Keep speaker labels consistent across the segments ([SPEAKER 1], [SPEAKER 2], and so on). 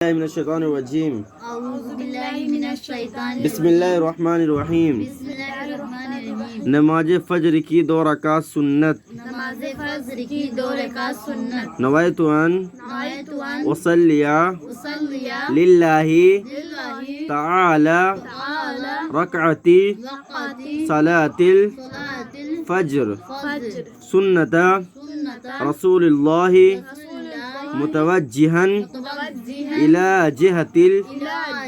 [SPEAKER 1] من الشیطان الرجیم
[SPEAKER 2] اعوذ باللہ من الشیطان
[SPEAKER 1] بسم اللہ الرحمن الرحیم
[SPEAKER 2] بسم اللہ الرحمن الرحیم
[SPEAKER 1] نماز فجر کی 2 رکعت سنت
[SPEAKER 2] نماز فجر کی 2 رکعت سنت
[SPEAKER 1] نویت ان
[SPEAKER 2] نویت ان
[SPEAKER 1] اصلی
[SPEAKER 2] اصلی
[SPEAKER 1] للہ
[SPEAKER 2] للہ
[SPEAKER 1] تعالی
[SPEAKER 2] تعالی
[SPEAKER 1] رکعتی
[SPEAKER 2] رکعتی
[SPEAKER 1] صلاۃ
[SPEAKER 2] صلاۃ
[SPEAKER 1] الفجر
[SPEAKER 2] الفجر
[SPEAKER 1] سنت
[SPEAKER 2] سنت
[SPEAKER 1] رسول اللہ
[SPEAKER 2] رسول اللہ
[SPEAKER 1] متوجہا
[SPEAKER 2] متوجہا
[SPEAKER 1] الی جہت
[SPEAKER 2] الی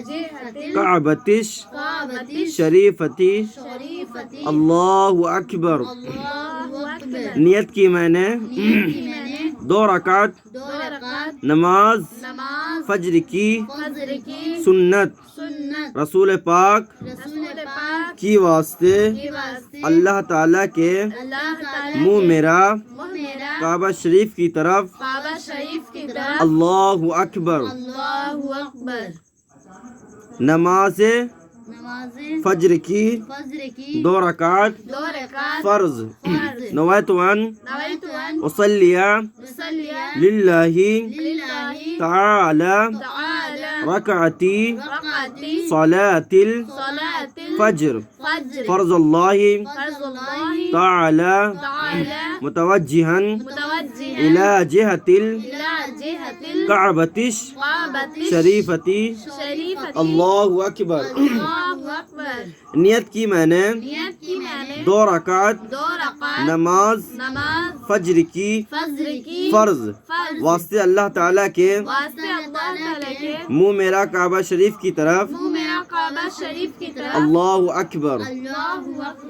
[SPEAKER 2] جہت
[SPEAKER 1] الکعبۃ
[SPEAKER 2] الکعبۃ
[SPEAKER 1] شریفۃ
[SPEAKER 2] شریفۃ
[SPEAKER 1] اللہ اکبر۔
[SPEAKER 2] اللہ اکبر۔
[SPEAKER 1] نیت کی میں نے
[SPEAKER 2] نیت کی میں نے
[SPEAKER 1] 2 رکعت
[SPEAKER 2] 2 رکعت
[SPEAKER 1] نماز
[SPEAKER 2] نماز
[SPEAKER 1] فجر کی
[SPEAKER 2] فجر کی
[SPEAKER 1] سنت
[SPEAKER 2] سنت
[SPEAKER 1] رسول پاک
[SPEAKER 2] رسول پاک
[SPEAKER 1] کی واسطے
[SPEAKER 2] کے واسطے
[SPEAKER 1] اللہ تعالیٰ کے
[SPEAKER 2] اللہ تعالی
[SPEAKER 1] منہ میرا
[SPEAKER 2] میرا
[SPEAKER 1] کعبہ شریف کی طرف
[SPEAKER 2] کعبہ شریف کی طرف
[SPEAKER 1] اللہ اکبر۔
[SPEAKER 2] اللہ اکبر۔
[SPEAKER 1] نماز
[SPEAKER 2] نماز
[SPEAKER 1] فجر کی
[SPEAKER 2] فجر کی
[SPEAKER 1] 2 رکعت
[SPEAKER 2] 2 رکعت
[SPEAKER 1] فرض
[SPEAKER 2] فرض
[SPEAKER 1] نویت ان
[SPEAKER 2] نویت ان
[SPEAKER 1] اصلی
[SPEAKER 2] اصلی
[SPEAKER 1] للہ
[SPEAKER 2] للہ
[SPEAKER 1] تعالی
[SPEAKER 2] تعالی
[SPEAKER 1] رکعتی
[SPEAKER 2] رکعتی
[SPEAKER 1] صلاۃ
[SPEAKER 2] صلاۃ
[SPEAKER 1] الفجر
[SPEAKER 2] الفجر
[SPEAKER 1] فرض اللہ
[SPEAKER 2] فرض اللہ
[SPEAKER 1] تعالی
[SPEAKER 2] تعالی
[SPEAKER 1] متوجہا
[SPEAKER 2] متوجہا
[SPEAKER 1] الی جہت
[SPEAKER 2] الی جہت
[SPEAKER 1] الکعبۃ
[SPEAKER 2] الکعبۃ
[SPEAKER 1] شریفۃ
[SPEAKER 2] شریفۃ
[SPEAKER 1] اللہ اکبر۔
[SPEAKER 2] اللہ اکبر۔
[SPEAKER 1] نیت کی میں نے
[SPEAKER 2] نیت کی میں نے
[SPEAKER 1] 2 رکعت
[SPEAKER 2] 2 رکعت
[SPEAKER 1] نماز
[SPEAKER 2] نماز
[SPEAKER 1] فجر کی
[SPEAKER 2] فجر کی
[SPEAKER 1] فرض
[SPEAKER 2] فرض
[SPEAKER 1] واسطے اللہ تعالیٰ کے
[SPEAKER 2] واسطے اللہ تعالی کے
[SPEAKER 1] منہ میرا کعبہ شریف کی طرف
[SPEAKER 2] منہ میرا کعبہ شریف کی طرف
[SPEAKER 1] اللہ اکبر۔
[SPEAKER 2] اللہ اکبر۔